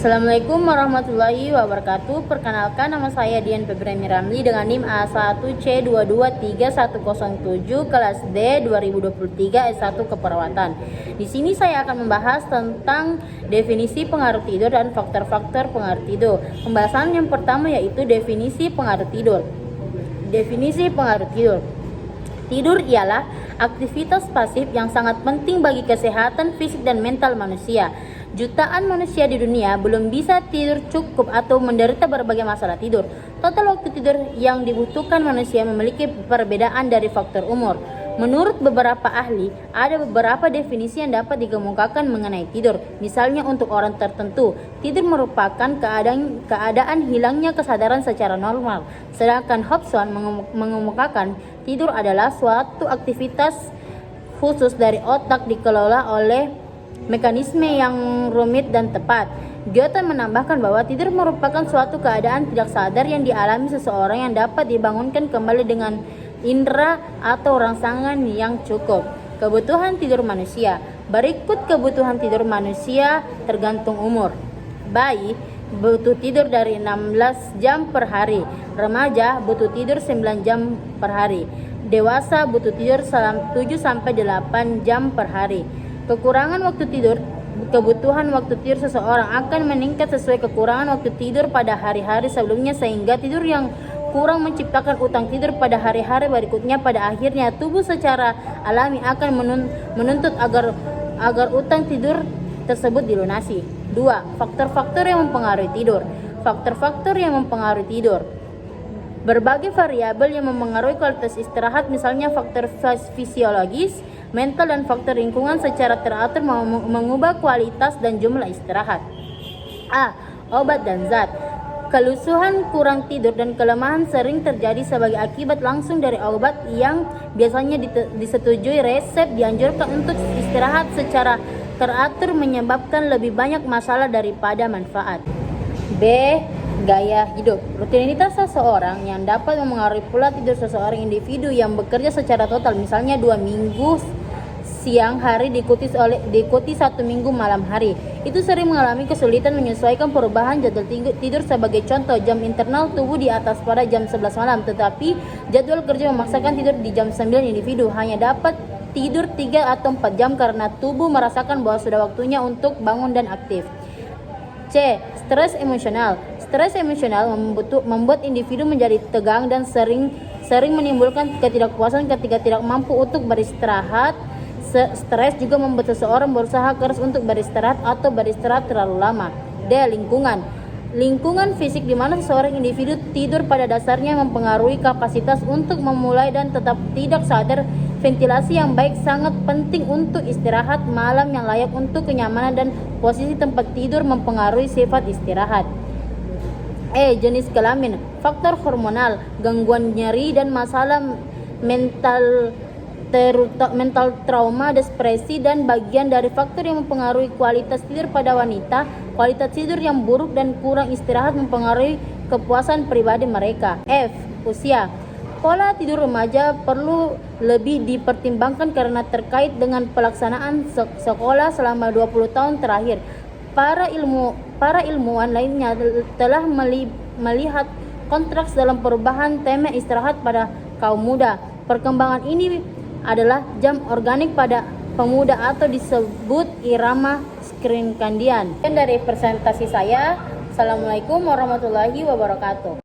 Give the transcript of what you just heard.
Assalamualaikum warahmatullahi wabarakatuh. Perkenalkan, nama saya Dian Febriani Ramli dengan NIM A1C223107 kelas D 2023 S1 Keperawatan. Di sini saya akan membahas tentang definisi pengaruh tidur dan faktor-faktor pengaruh tidur. Pembahasan yang pertama yaitu definisi pengaruh tidur. Definisi pengaruh tidur. Tidur ialah aktivitas pasif yang sangat penting bagi kesehatan fisik dan mental manusia. Jutaan manusia di dunia belum bisa tidur cukup atau menderita berbagai masalah tidur. Total waktu tidur yang dibutuhkan manusia memiliki perbedaan dari faktor umur. Menurut beberapa ahli, ada beberapa definisi yang dapat dikemukakan mengenai tidur. Misalnya untuk orang tertentu, tidur merupakan keadaan hilangnya kesadaran secara normal. Sedangkan Hobson mengemukakan tidur adalah suatu aktivitas khusus dari otak dikelola oleh mekanisme yang rumit dan tepat. Goethe menambahkan bahwa tidur merupakan suatu keadaan tidak sadar yang dialami seseorang yang dapat dibangunkan kembali dengan indera atau rangsangan yang cukup. Kebutuhan tidur manusia. Berikut kebutuhan tidur manusia tergantung umur. Bayi butuh tidur dari 16 jam per hari. Remaja butuh tidur 9 jam per hari. Dewasa butuh tidur 7-8 jam per hari. Kekurangan waktu tidur. Kebutuhan waktu tidur seseorang akan meningkat sesuai kekurangan waktu tidur pada hari-hari sebelumnya, sehingga tidur yang kurang menciptakan utang tidur pada hari-hari berikutnya. Pada akhirnya tubuh secara alami akan menuntut agar utang tidur tersebut dilunasi. 2. Faktor-faktor yang mempengaruhi tidur. Faktor-faktor yang mempengaruhi tidur. Berbagai variabel yang mempengaruhi kualitas istirahat, misalnya faktor fisiologis, mental, dan faktor lingkungan secara teratur mengubah kualitas dan jumlah istirahat. A. Obat dan zat. Kelusuhan, kurang tidur, dan kelemahan sering terjadi sebagai akibat langsung dari obat yang biasanya disetujui resep dianjurkan untuk istirahat secara teratur, menyebabkan lebih banyak masalah daripada manfaat. B. Gaya hidup. Rutinitas seseorang yang dapat mempengaruhi pola tidur seseorang. Individu yang bekerja secara total, misalnya 2 minggu siang hari diikuti 1 minggu malam hari, itu sering mengalami kesulitan menyesuaikan perubahan jadwal tidur. Sebagai contoh, jam internal tubuh di atas pada jam 11 malam, tetapi jadwal kerja memaksakan tidur di jam 9. Individu hanya dapat tidur 3 atau 4 jam karena tubuh merasakan bahwa sudah waktunya untuk bangun dan aktif. C. Stres emosional. Stres emosional membuat individu menjadi tegang dan sering menimbulkan ketidakpuasan ketika tidak mampu untuk beristirahat. Stres juga membuat seseorang berusaha keras untuk beristirahat atau beristirahat terlalu lama. D. Lingkungan. Lingkungan fisik di mana seseorang individu tidur pada dasarnya mempengaruhi kapasitas untuk memulai dan tetap tidak sadar. Ventilasi yang baik sangat penting untuk istirahat malam yang layak untuk kenyamanan, dan posisi tempat tidur mempengaruhi sifat istirahat. E. Jenis kelamin. Faktor hormonal, gangguan nyeri, dan masalah mental trauma, depresi, dan bagian dari faktor yang mempengaruhi kualitas tidur pada wanita. Kualitas tidur yang buruk dan kurang istirahat mempengaruhi kepuasan pribadi mereka. F. Usia. Pola tidur remaja perlu lebih dipertimbangkan karena terkait dengan pelaksanaan sekolah selama 20 tahun terakhir. Para ilmuwan lainnya telah melihat kontras dalam perubahan tema istirahat pada kaum muda. Perkembangan ini adalah jam organik pada pemuda atau disebut irama circadian. Dari presentasi saya, Assalamualaikum warahmatullahi wabarakatuh.